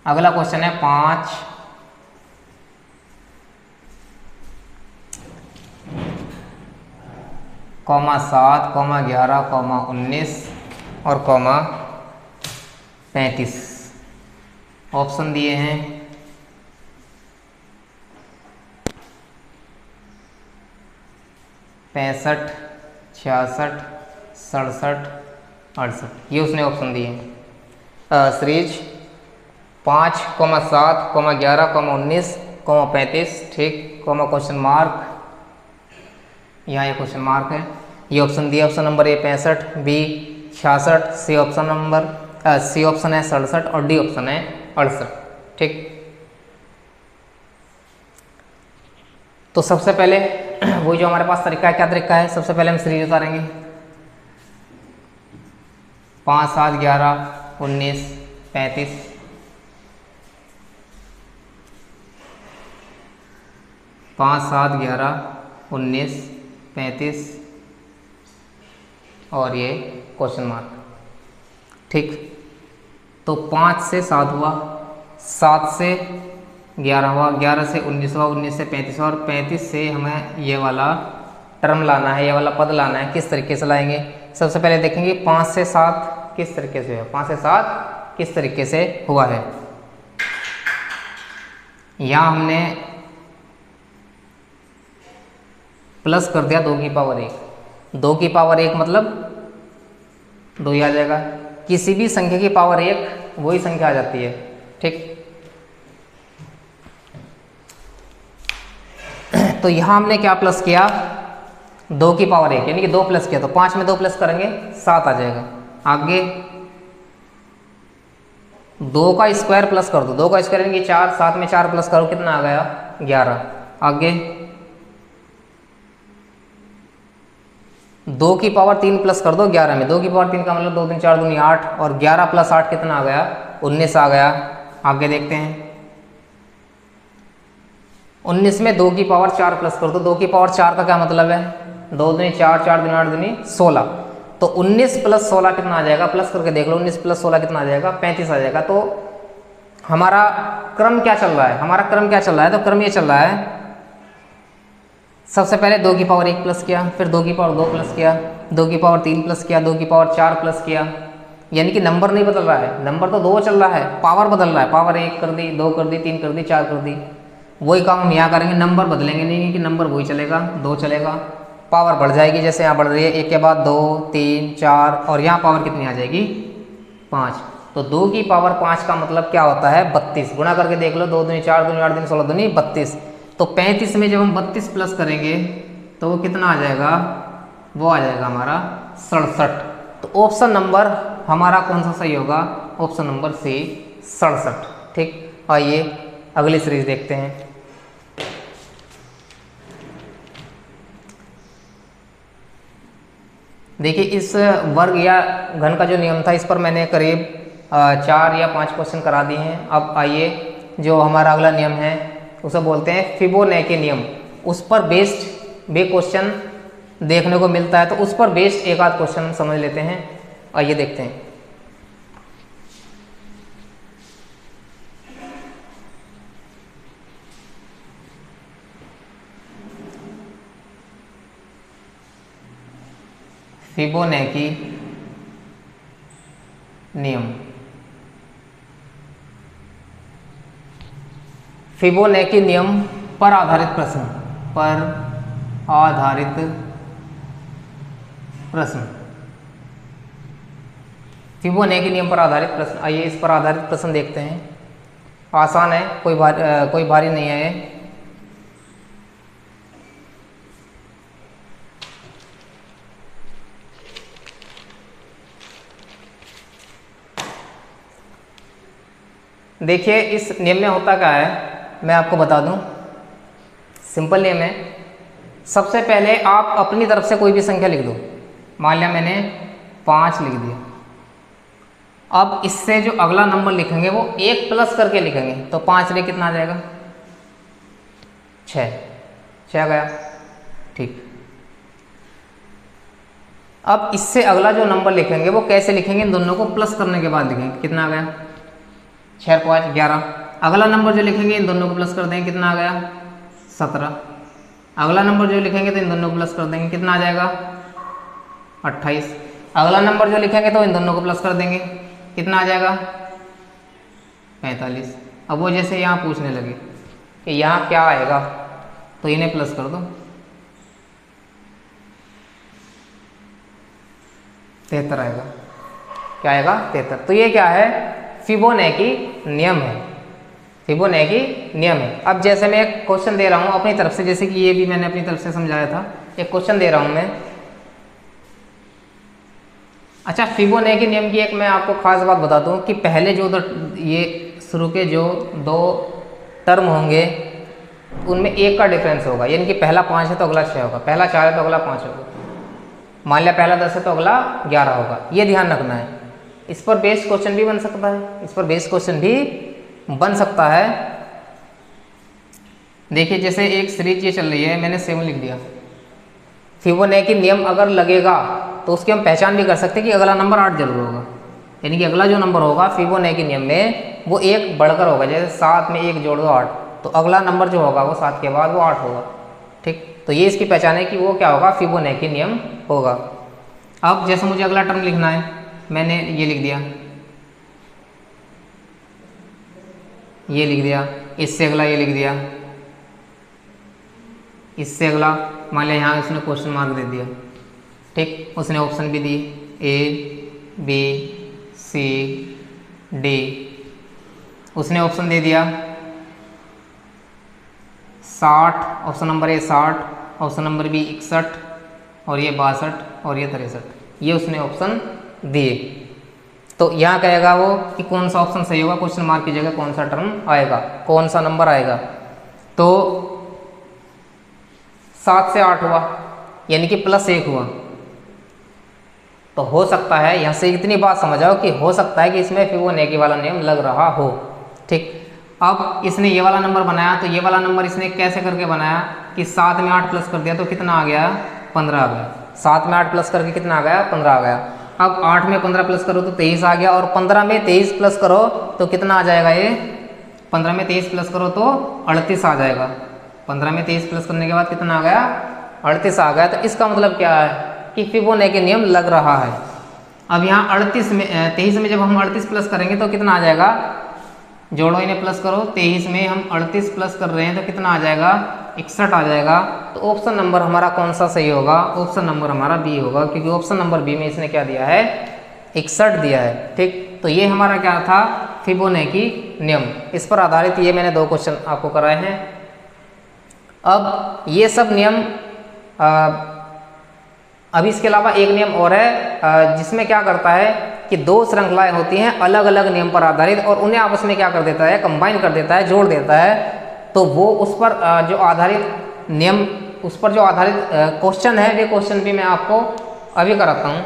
अगला क्वेश्चन है 5 7, 11, 19 और 35। ऑप्शन दिए हैं 65, 66, 67, 68, ये उसने ऑप्शन दिए हैं। सीरीज 5, 7, 11, 19, 35। ठीक, क्वेश्चन मार्क, यहाँ ये क्वेश्चन मार्क है। ये ऑप्शन दिया, option number A 65, B 66, C option है 67 और डी ऑप्शन है 68। ठीक, तो सबसे पहले वही जो हमारे पास तरीका है, क्या तरीका है, सबसे पहले हम सीरीज उतारेंगे 5, 7, 11, 19, 35। 5, 7, 11, 19, 35 और ये क्वेश्चन मार्क। ठीक, तो 5 से 7 हुआ, 7 से 11 हुआ, 11 से 19 हुआ, 19 से 35 हुआ, और 35 से हमें ये वाला टर्म लाना है, ये वाला पद लाना है। किस तरीके से लाएंगे, सबसे पहले देखेंगे 5 से 7 किस तरीके से है, 5 से 7 किस तरीके से हुआ है। यहाँ हमने प्लस कर दिया 2 की पावर 1, 2 की पावर 1 मतलब 2 ही आ जाएगा। किसी भी संख्या की पावर 1 वही संख्या आ जाती है। ठीक, तो यहाँ हमने क्या प्लस किया 2 की पावर 1 यानी कि 2 प्लस किया, तो 5 में 2 प्लस करेंगे 7 आ जाएगा। आगे 2 का स्क्वायर प्लस कर दो, 2 का स्क्वायर यानी कि 4, 7 में 4 प्लस करो कितना आ गया 11। आगे 2 की पावर 3 प्लस कर दो 11 में, 2 की पावर 3 का मतलब 2 3 4 दूनी 8 और 11 प्लस 8 कितना आ गया, 19 आ गया। आगे देखते हैं, 19 में 2 की पावर 4 प्लस कर दो, 2 की पावर 4 का क्या मतलब है, 2 दूनी 4, 4 दूनी 8 दूनी 16, तो 19 प्लस 16 कितना आ जाएगा, प्लस करके देख लो, 19 प्लस 16 कितना आ जाएगा, 35 आ जाएगा। तो हमारा क्रम क्या चल रहा है, हमारा क्रम क्या चल रहा है, तो क्रम ये चल रहा है, सबसे पहले 2 की पावर 1 प्लस किया, फिर 2 की पावर 2 प्लस किया, 2 की पावर 3 प्लस किया, 2 की पावर 4 प्लस किया, यानी कि नंबर नहीं बदल रहा है, नंबर तो 2 चल रहा है, पावर बदल रहा है, पावर 1 कर दी, 2 कर दी, 3 कर दी, 4 कर दी। वही काम हम यहाँ करेंगे, नंबर बदलेंगे नहीं कि नंबर वही चलेगा, 2 चलेगा, पावर बढ़ जाएगी जैसे यहाँ बढ़ रही है, 1 के बाद 2 3 4 और यहाँ पावर कितनी आ जाएगी 5। तो 2 की पावर 5 का मतलब क्या होता है 32, गुणा करके देख लो, 2 दूनी 4 दूनी 8 दूनी 16 दूनी 32। तो 35 में जब हम 32 प्लस करेंगे तो वो कितना आ जाएगा, वो आ जाएगा हमारा 67। तो ऑप्शन नंबर हमारा कौन सा सही होगा, ऑप्शन नंबर सी 67। ठीक, आइए अगली सीरीज देखते हैं। देखिए इस वर्ग या घन का जो नियम था इस पर मैंने करीब 4 या 5 क्वेश्चन करा दिए हैं। अब आइए जो हमारा अगला नियम है उसे बोलते हैं फिबोनाची नियम। उस पर बेस्ड भी क्वेश्चन देखने को मिलता है, तो उस पर बेस्ड एक आध क्वेश्चन समझ लेते हैं। आइए देखते हैं। फिबोनाची नियम, फिबोनाची नियम पर आधारित प्रश्न, पर आधारित प्रश्न, फिबोनाची नियम पर आधारित प्रश्न। आइए इस पर आधारित प्रश्न देखते हैं। आसान है, कोई भारी नहीं है ये। देखिए इस नियम में होता क्या है मैं आपको बता दूं। सिंपल नियम है। सबसे पहले आप अपनी तरफ से कोई भी संख्या लिख दो। मान लिया मैंने 5 लिख दिया। अब इससे जो अगला नंबर लिखेंगे वो 1 प्लस करके लिखेंगे, तो 5 में कितना आ जाएगा 6 आ गया। ठीक, अब इससे अगला जो नंबर लिखेंगे वो कैसे लिखेंगे, इन दोनों को प्लस करने के बाद लिखेंगे। कितना आ गया 6 5 11। अगला नंबर जो लिखेंगे इन दोनों को प्लस कर देंगे, कितना आ गया 17। अगला नंबर जो लिखेंगे तो इन दोनों को प्लस कर देंगे, कितना आ जाएगा 28। अगला नंबर जो लिखेंगे तो इन दोनों को प्लस कर देंगे, कितना आ जाएगा 45। अब वो जैसे यहाँ पूछने लगे कि यहाँ क्या आएगा, तो इन्हें प्लस कर दो, 73 आएगा। क्या आएगा 73। तो ये क्या है, फिबोनाची नियम है, फिबोनाची नियम है। अब जैसे मैं एक क्वेश्चन दे रहा हूँ अपनी तरफ से, जैसे कि ये भी मैंने अपनी तरफ से समझाया था, एक क्वेश्चन दे रहा हूँ मैं। अच्छा, फिबोनाची नियम की एक मैं आपको खास बात बता दूँ कि पहले जो ये शुरू के जो 2 टर्म होंगे उनमें 1 का डिफरेंस होगा, यानी कि पहला 5 है तो अगला 6 होगा, पहला 4 है तो अगला 5 होगा। मान लिया पहला 10 है तो अगला 11 होगा। ये ध्यान रखना है। इस पर बेस्ड क्वेश्चन भी बन सकता है, इस पर बेस्ड क्वेश्चन भी बन सकता है। देखिए जैसे एक सीरीज ये चल रही है, मैंने 7 लिख दिया। फिबोनाची नियम अगर लगेगा तो उसकी हम पहचान भी कर सकते हैं कि अगला नंबर 8 जरूर होगा, यानी कि अगला जो नंबर होगा फिबोनाची नियम में वो 1 बढ़कर होगा। जैसे 7 में 1 जोड़ दो 8, तो अगला नंबर जो होगा वो 7 के बाद वो 8 होगा। ठीक, तो ये इसकी पहचान है कि वो क्या होगा, फिबोनाची नियम होगा। अब जैसे मुझे अगला टर्म लिखना है, मैंने ये लिख दिया, ये लिख दिया, इससे अगला ये लिख दिया, इससे अगला मान लिया यहाँ उसने क्वेश्चन मार्क दे दिया। ठीक, उसने ऑप्शन भी दिए A B C D, उसने ऑप्शन दे दिया 60, option number A 60, option number B 61 और ये 62 और ये 63, ये उसने ऑप्शन दिए। तो यहाँ कहेगा वो कि कौन सा ऑप्शन सही होगा, क्वेश्चन मार्क की जगह कौन सा टर्म आएगा, कौन सा नंबर आएगा। तो 7 से 8 हुआ, यानी कि +1 हुआ। तो हो सकता है, यहाँ से इतनी बात समझ आओ कि हो सकता है कि इसमें फिबोनाची वाला नियम लग रहा हो। ठीक, अब इसने ये वाला नंबर बनाया, तो ये वाला नंबर इसने कैसे करके बनाया कि 7 में 8 प्लस कर दिया तो कितना आ गया, 15 आ गया। 7 में 8 प्लस करके कितना आ गया, 15 आ गया। अब 8 में 15 प्लस करो तो 23 आ गया, और 15 में 23 प्लस करो तो कितना आ जाएगा, ये 15 में 23 प्लस करो तो 38 आ जाएगा। 15 में 23 प्लस करने के बाद कितना आ गया, 38 आ गया। तो इसका मतलब क्या है कि फिबोनाची नियम लग रहा है। अब यहाँ 38 में 23 में जब हम 38 प्लस करेंगे तो कितना आ जाएगा, जोड़ो इन्हें प्लस करो, 23 में हम 38 प्लस कर रहे हैं तो कितना आ जाएगा, 61 आ जाएगा। तो ऑप्शन नंबर हमारा कौन सा सही होगा, ऑप्शन नंबर हमारा बी होगा, क्योंकि ऑप्शन नंबर बी में इसने क्या दिया है, 61 दिया है। ठीक, तो ये हमारा क्या था, फिबोनाची नियम। इस पर आधारित ये मैंने 2 क्वेश्चन आपको कराए हैं। अब ये सब नियम अब इसके अलावा एक नियम और है जिसमें क्या करता है कि 2 श्रृंखलाएं होती हैं अलग अलग नियम पर आधारित, और उन्हें आपस में क्या कर देता है, कंबाइन कर देता है, जोड़ देता है। तो वो उस पर जो आधारित नियम, उस पर जो आधारित क्वेश्चन है, वे क्वेश्चन भी मैं आपको अभी कराता हूँ।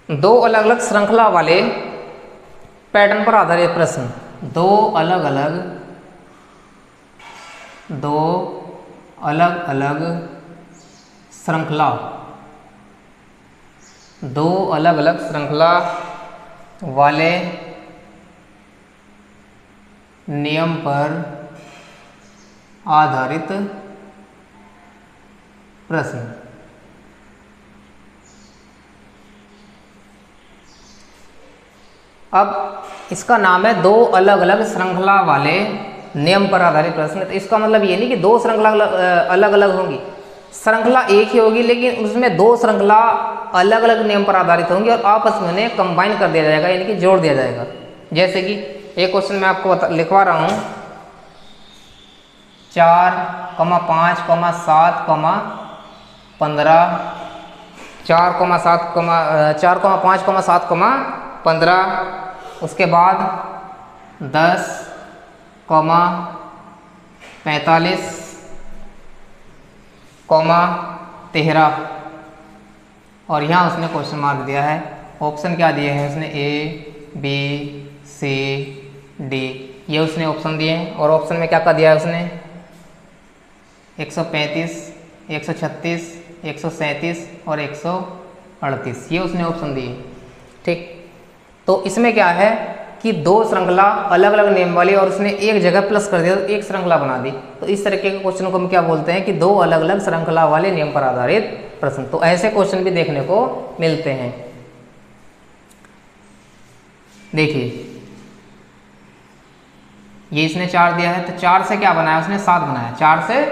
दो अलग अलग श्रृंखला वाले पैटर्न पर आधारित प्रश्न, दो अलग अलग श्रृंखला, 2 अलग अलग श्रृंखला वाले नियम पर आधारित प्रश्न। अब इसका नाम है 2 अलग अलग श्रृंखला वाले नियम पर आधारित प्रश्न। तो इसका मतलब ये नहीं कि 2 श्रृंखला अलग अलग होंगी, श्रृंखला एक ही होगी, लेकिन उसमें 2 श्रृंखला अलग अलग नियम पर आधारित होंगी और आपस में उन्हें कंबाइन कर दिया जाएगा, यानी कि जोड़ दिया जाएगा। जैसे कि एक क्वेश्चन मैं आपको लिखवा रहा हूँ, 4, 5, 7, 15, 4, 5, 7, 15, उसके बाद 10, 45, 13, और यहाँ उसने क्वेश्चन मार्क दिया है। ऑप्शन क्या दिए हैं उसने, A, B, C, D, ये उसने ऑप्शन दिए हैं। और ऑप्शन में क्या क्या दिया है उसने, 135, 136, 137 और 138, ये उसने ऑप्शन दिए। ठीक, तो इसमें क्या है कि 2 श्रृंखला अलग अलग नियम वाली, और उसने एक जगह प्लस कर दिया तो एक श्रृंखला बना दी। तो इस तरीके के क्वेश्चन को हम क्या बोलते हैं कि 2 अलग अलग श्रृंखला वाले नियम पर आधारित प्रश्न। तो ऐसे क्वेश्चन भी देखने को मिलते हैं। देखिए, ये इसने 4 दिया है, तो 4 से क्या बनाया उसने, 7 बनाया। 4 से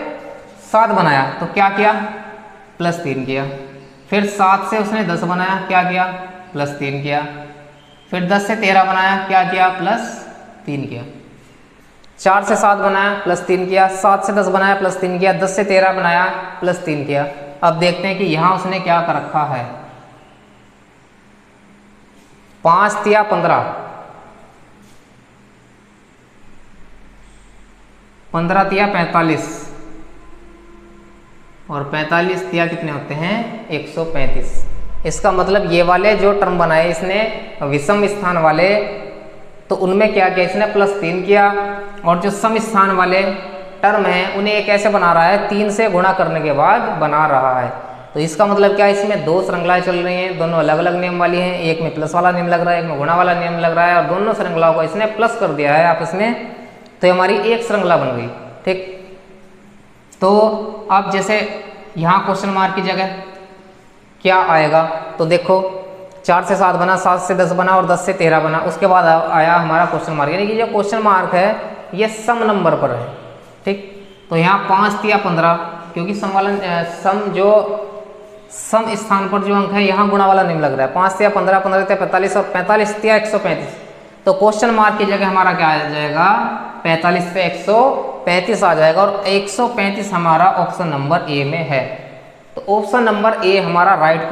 7 बनाया तो क्या किया, +3 किया। फिर 7 से उसने 10 बनाया, क्या किया, +3 किया। फिर 10 से 13 बनाया, क्या किया, +3 किया। 4 से 7 बनाया, +3 किया। 7 से 10 बनाया, +3 किया। 10 से 13 बनाया, +3 किया। अब देखते हैं कि यहां उसने क्या कर रखा है, 5 तिया 15, 15 तिया 45, और 45 तिया कितने होते हैं, 135। इसका मतलब ये वाले जो टर्म बनाए इसने विषम स्थान वाले, तो उनमें क्या किया इसने, +3 किया। और जो सम स्थान वाले टर्म हैं उन्हें ये कैसे बना रहा है, 3 से गुणा करने के बाद बना रहा है। तो इसका मतलब क्या है, इसमें 2 श्रृंखलाएं चल रही हैं, दोनों अलग अलग नियम वाली हैं। एक में प्लस वाला नियम लग रहा है, एक में गुणा वाला नियम लग रहा है, और दोनों श्रृंखलाओं को इसने प्लस कर दिया है आपस में, तो हमारी एक श्रृंखला बन गई। ठीक, तो अब जैसे यहाँ क्वेश्चन मार्क की जगह क्या आएगा, तो देखो 4 से 7 बना, 7 से 10 बना और 10 से 13 बना। उसके बाद आया हमारा क्वेश्चन मार्क, यानी कि जो क्वेश्चन मार्क है ये सम नंबर पर है। ठीक, तो यहाँ 5 तिया 15, क्योंकि सम वाला सम स्थान पर जो अंक है यहाँ गुणा वाला नियम लग रहा है। 5 तिया 15, 15 तिया 45 और 45 तिया 135। तो क्वेश्चन मार्क की जगह हमारा क्या आ जाएगा, 45 से 135 आ जाएगा, और 135 हमारा ऑप्शन नंबर ए में है। तो ऑप्शन नंबर ए हमारा राइट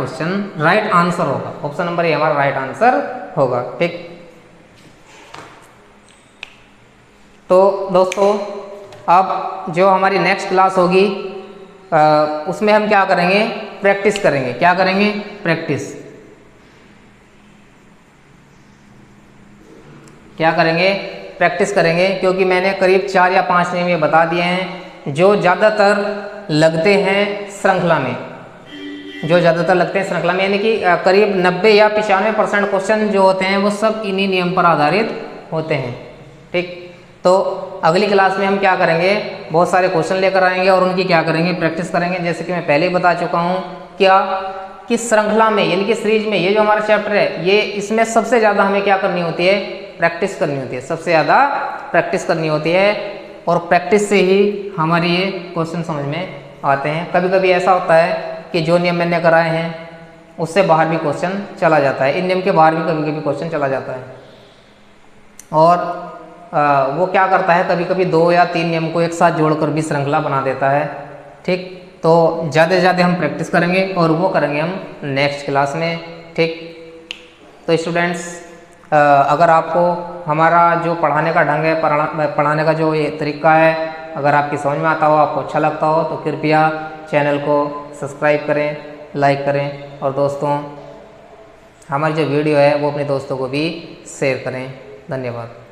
आंसर होगा। ऑप्शन नंबर ए हमारा राइट आंसर होगा। ठीक, तो दोस्तों अब जो हमारी नेक्स्ट क्लास होगी उसमें हम क्या करेंगे, प्रैक्टिस करेंगे। क्या करेंगे, प्रैक्टिस। क्या करेंगे, प्रैक्टिस करेंगे, क्योंकि मैंने करीब 4 या 5 नियम ये बता दिए हैं जो ज़्यादातर लगते हैं श्रृंखला में, जो ज़्यादातर लगते हैं श्रृंखला में, यानी कि करीब 90 या 95% क्वेश्चन जो होते हैं वो सब इन्हीं नियम पर आधारित होते हैं। ठीक, तो अगली क्लास में हम क्या करेंगे, बहुत सारे क्वेश्चन लेकर आएंगे और उनकी क्या करेंगे, प्रैक्टिस करेंगे। जैसे कि मैं पहले ही बता चुका हूँ क्या कि श्रृंखला में यानी कि सीरीज में ये जो हमारा चैप्टर है, ये इसमें सबसे ज़्यादा हमें क्या करनी होती है, प्रैक्टिस करनी होती है, सबसे ज़्यादा प्रैक्टिस करनी होती है। और प्रैक्टिस से ही हमारी ये क्वेश्चन समझ में आते हैं। कभी कभी ऐसा होता है कि जो नियम मैंने कराए हैं उससे बाहर भी क्वेश्चन चला जाता है, इन नियम के बाहर भी कभी कभी क्वेश्चन चला जाता है। और वो क्या करता है, कभी कभी 2 या 3 नियम को एक साथ जोड़कर भी श्रृंखला बना देता है। ठीक, तो ज़्यादा से ज़्यादा हम प्रैक्टिस करेंगे और वो करेंगे हम नेक्स्ट क्लास में। ठीक, तो स्टूडेंट्स अगर आपको हमारा जो पढ़ाने का ढंग है, पढ़ाने का जो ये तरीका है, अगर आपकी समझ में आता हो, आपको अच्छा लगता हो, तो कृपया चैनल को सब्सक्राइब करें, लाइक करें और दोस्तों हमारी जो वीडियो है वो अपने दोस्तों को भी शेयर करें। धन्यवाद।